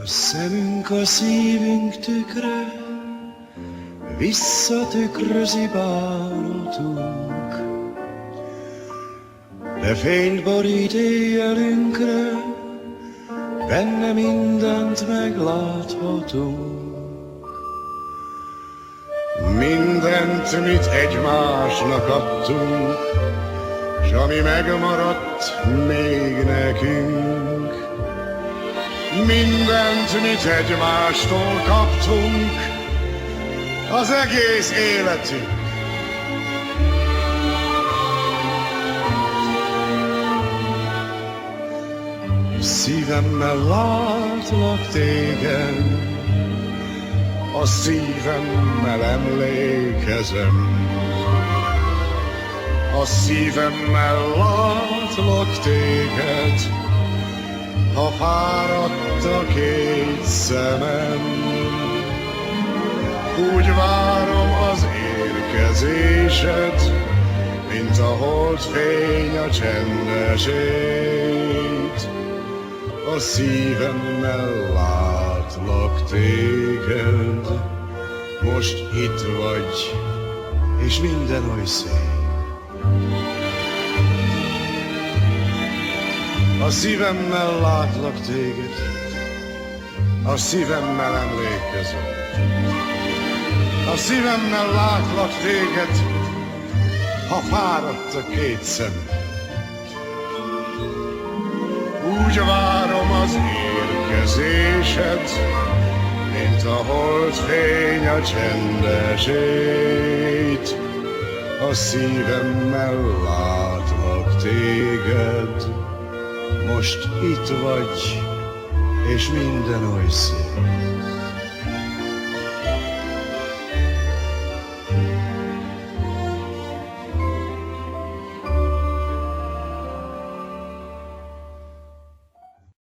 A szemünk a szívünk tükre, visszatükrözi bánatunk, de fényt borít éjjelünkre, benne mindent megláthatunk. Mindent, mit egymásnak adtunk, s ami megmaradt még nekünk. Mindent, mit egymástól kaptunk, az egész életünk. Szívemmel látlak téged, a szívemmel emlékezem. A szívemmel látlak téged, ha fáradt a két szemem. Úgy várom az érkezésed, mint a holdfény a csendesét. A szívemmel látlak téged, most itt vagy, és minden oly szép. A szívemmel látlak téged, a szívemmel emlékezem. A szívemmel látlak téged, ha fáradt a két szem. Úgy várom az érkezésed, mint a holdfény a csendesét. A szívemmel látlak téged, most itt vagy, és minden oly szép.